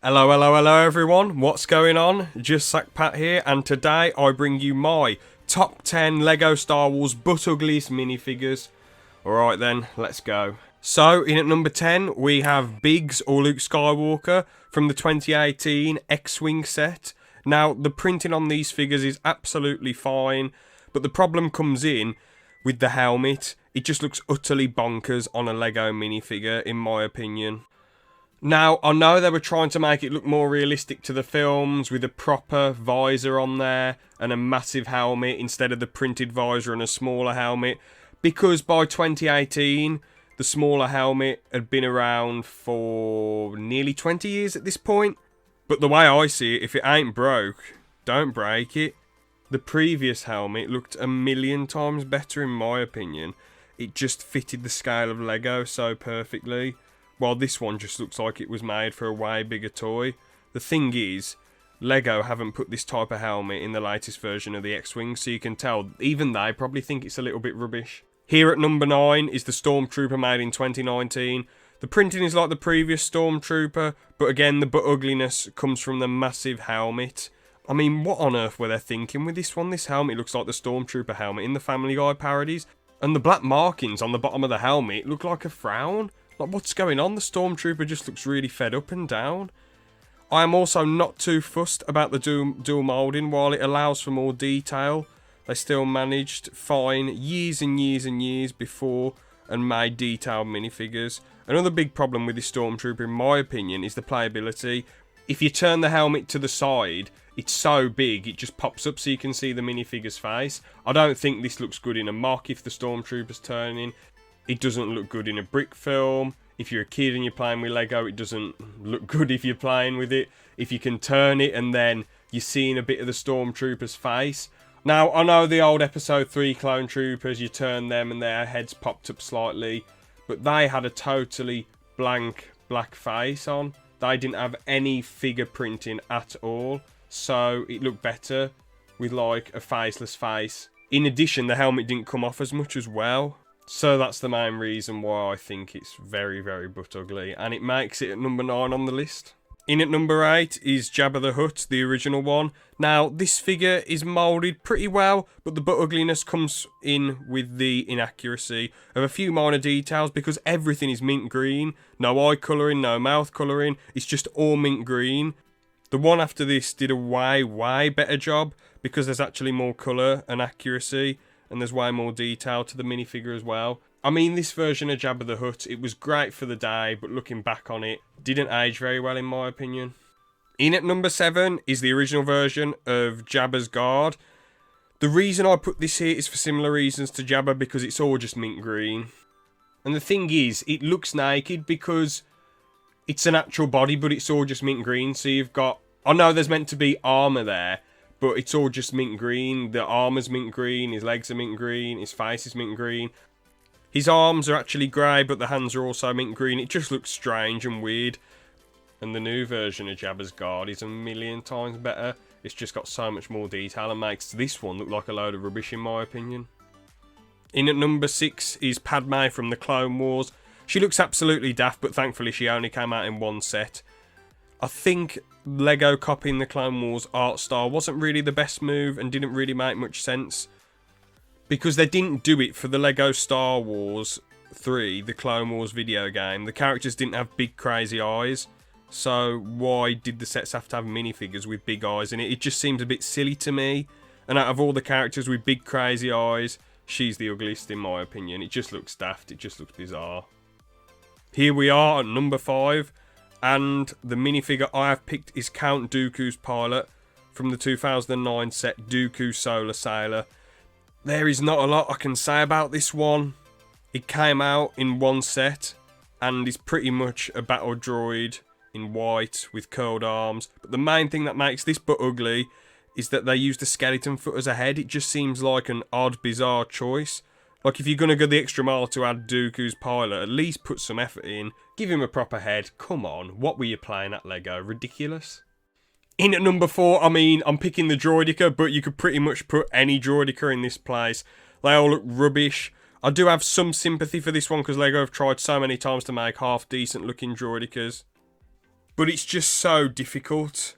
Hello, hello, hello everyone, what's going on? Just Sack Pat here, and today I bring you my top 10 LEGO Star Wars but ugliest minifigures. Alright then, let's go. So, in at number 10, we have Biggs or Luke Skywalker from the 2018 X-Wing set. Now, the printing on these figures is absolutely fine, but the problem comes in with the helmet. It just looks utterly bonkers on a LEGO minifigure, in my opinion. Now, I know they were trying to make it look more realistic to the films with a proper visor on there and a massive helmet instead of the printed visor and a smaller helmet, because by 2018, the smaller helmet had been around for nearly 20 years at this point. But the way I see it, if it ain't broke, don't break it. The previous helmet looked a million times better in my opinion. It just fitted the scale of LEGO so perfectly. While this one just looks like it was made for a way bigger toy. The thing is, LEGO haven't put this type of helmet in the latest version of the X-Wing, so you can tell even they probably think it's a little bit rubbish. Here at number 9 is the Stormtrooper made in 2019. The printing is like the previous Stormtrooper, but again the butt ugliness comes from the massive helmet. I mean, what on earth were they thinking with this one? This helmet looks like the Stormtrooper helmet in the Family Guy parodies, and the black markings on the bottom of the helmet look like a frown. Like, what's going on? The Stormtrooper just looks really fed up and down. I am also not too fussed about the dual moulding. While it allows for more detail, they still managed fine years and years and years before and made detailed minifigures. Another big problem with this Stormtrooper, in my opinion, is the playability. If you turn the helmet to the side, it's so big it just pops up so you can see the minifigure's face. I don't think this looks good in a mock if the Stormtrooper's turning. It doesn't look good in a brick film. If you're a kid and you're playing with LEGO, it doesn't look good if you're playing with it. If you can turn it and then you're seeing a bit of the Stormtrooper's face. Now, I know the old Episode 3 Clone Troopers, you turn them and their heads popped up slightly. But they had a totally blank black face on. They didn't have any figure printing at all. So it looked better with like a faceless face. In addition, the helmet didn't come off as much as well. So that's the main reason why I think it's very, very butt ugly. And it makes it at number 9 on the list. In at number 8 is Jabba the Hutt, the original one. Now, this figure is moulded pretty well, but the butt ugliness comes in with the inaccuracy of a few minor details because everything is mint green. No eye colouring, no mouth colouring. It's just all mint green. The one after this did a way better job because there's actually more colour and accuracy. And there's way more detail to the minifigure as well. I mean, this version of Jabba the Hutt, it was great for the day, but looking back on it, didn't age very well in my opinion. In at number 7 is the original version of Jabba's Guard. The reason I put this here is for similar reasons to Jabba, because it's all just mint green. And the thing is, it looks naked because it's an actual body, but it's all just mint green. So you've got, I know there's meant to be armour there, but it's all just mint green. The armour's mint green, his legs are mint green, his face is mint green. His arms are actually grey, but the hands are also mint green. It just looks strange and weird. And the new version of Jabba's Guard is a million times better. It's just got so much more detail and makes this one look like a load of rubbish in my opinion. In at number 6 is Padme from the Clone Wars. She looks absolutely daft, but thankfully she only came out in one set. I think LEGO copying the Clone Wars art style wasn't really the best move and didn't really make much sense. Because they didn't do it for the LEGO Star Wars 3, the Clone Wars video game. The characters didn't have big crazy eyes. So why did the sets have to have minifigures with big eyes in it? It just seems a bit silly to me. And out of all the characters with big crazy eyes, she's the ugliest in my opinion. It just looks daft, it just looks bizarre. Here we are at number 5. And the minifigure I have picked is Count Dooku's pilot from the 2009 set Dooku Solar Sailor. There is not a lot I can say about this one. It came out in one set and is pretty much a battle droid in white with curled arms. But the main thing that makes this butt ugly is that they used a skeleton foot as a head. It just seems like an odd, bizarre choice. Like, if you're going to go the extra mile to add Dooku's pilot, at least put some effort in. Give him a proper head. Come on, what were you playing at, LEGO? Ridiculous. In at number 4, I mean, I'm picking the Draudica, but you could pretty much put any Draudica in this place. They all look rubbish. I do have some sympathy for this one because LEGO have tried so many times to make half-decent looking Draudicas. But it's just so difficult.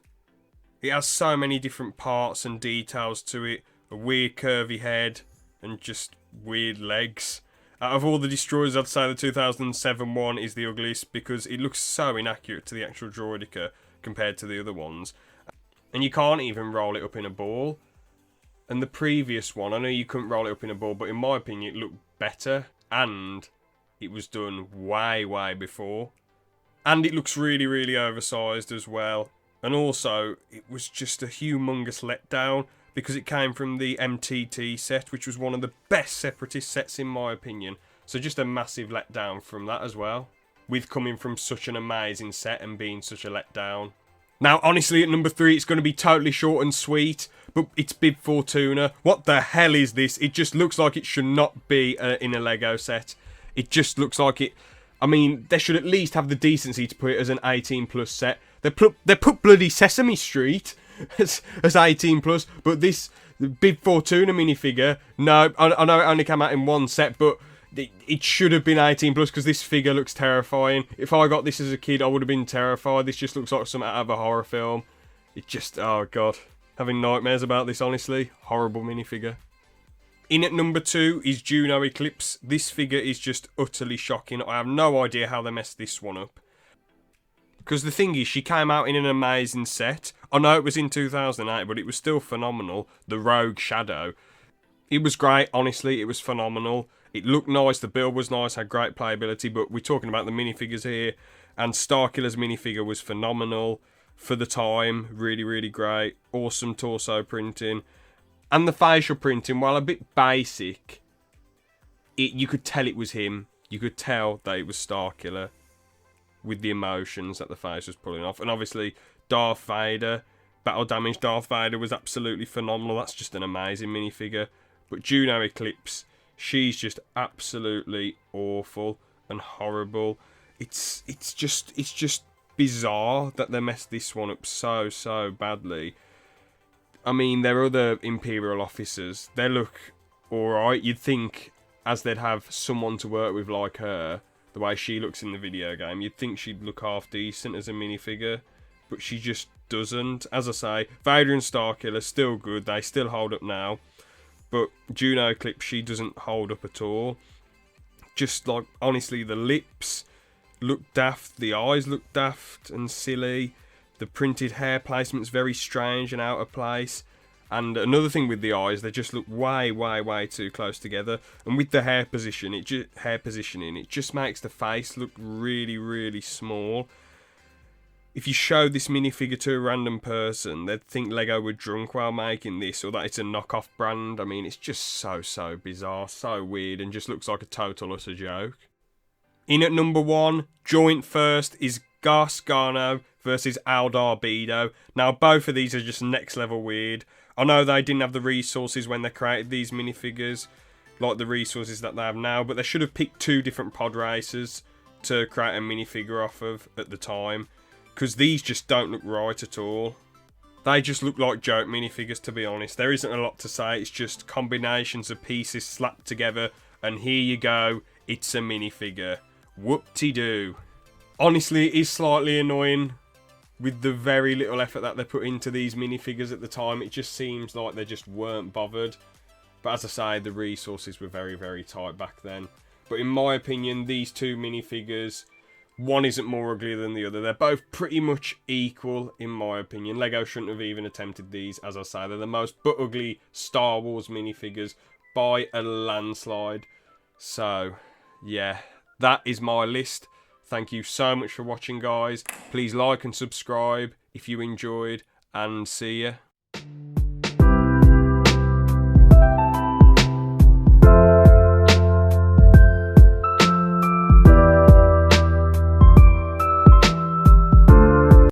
It has so many different parts and details to it. A weird curvy head and just weird legs. Out of all the destroyers, I'd say the 2007 one is the ugliest because it looks so inaccurate to the actual Draudica compared to the other ones. And you can't even roll it up in a ball. And the previous one, I know you couldn't roll it up in a ball, but in my opinion it looked better. And it was done way, way before. And it looks really, really oversized as well. And also, it was just a humongous letdown because it came from the MTT set, which was one of the best Separatist sets in my opinion. So just a massive letdown from that as well, with coming from such an amazing set and being such a letdown. Now, honestly, at number 3, it's going to be totally short and sweet, but it's Bib for Tuna. What the hell is this? It just looks like it should not be in a Lego set. It just looks like it... I mean, they should at least have the decency to put it as an 18+ set. They put bloody Sesame Street as 18+, but this Bib for Tuna minifigure, no, I know it only came out in one set, but it should have been 18+ because this figure looks terrifying. If I got this as a kid, I would have been terrified. This just looks like something out of a horror film. It just, oh god, having nightmares about this, honestly. Horrible minifigure. In at number 2 is Juno Eclipse. This figure is just utterly shocking. I have no idea how they messed this one up. Because the thing is, she came out in an amazing set. I know it was in 2008, but it was still phenomenal. The Rogue Shadow. It was great, honestly. It was phenomenal. It looked nice. The build was nice. Had great playability. But we're talking about the minifigures here. And Starkiller's minifigure was phenomenal for the time. Really, really great. Awesome torso printing. And the facial printing, while a bit basic, you could tell it was him. You could tell that it was Starkiller with the emotions that the face was pulling off. And obviously, Darth Vader, Battle Damage Darth Vader was absolutely phenomenal. That's just an amazing minifigure. But Juno Eclipse, she's just absolutely awful and horrible. It's just bizarre that they messed this one up so badly. I mean, their other Imperial officers, they look alright. You'd think, as they'd have someone to work with like her, the way she looks in the video game, you'd think she'd look half decent as a minifigure. But she just doesn't. As I say, Vader and Starkiller still good. They still hold up now. But Juno Eclipse, she doesn't hold up at all. Just like, honestly, the lips look daft. The eyes look daft and silly. The printed hair placement's very strange and out of place. And another thing with the eyes, they just look way too close together. And with the hair positioning, it just makes the face look really small. If you show this minifigure to a random person, they'd think Lego were drunk while making this, or that it's a knockoff brand. I mean, it's just so bizarre, so weird, and just looks like a total utter joke. In at number 1, joint first, is Garcano versus Darbido. Now, both of these are just next level weird. I know they didn't have the resources when they created these minifigures, like the resources that they have now, but they should have picked 2 different pod racers to create a minifigure off of at the time, because these just don't look right at all. They just look like joke minifigures, to be honest. There isn't a lot to say, it's just combinations of pieces slapped together, and here you go, it's a minifigure. Whoop-de-doo. Honestly, it is slightly annoying with the very little effort that they put into these minifigures at the time. It just seems like they just weren't bothered. But as I say, the resources were very tight back then. But in my opinion, these 2 minifigures, one isn't more ugly than the other. They're both pretty much equal, in my opinion. Lego shouldn't have even attempted these. As I say, they're the most but ugly Star Wars minifigures by a landslide. So, yeah, that is my list. Thank you so much for watching, guys. Please like and subscribe if you enjoyed, and see ya.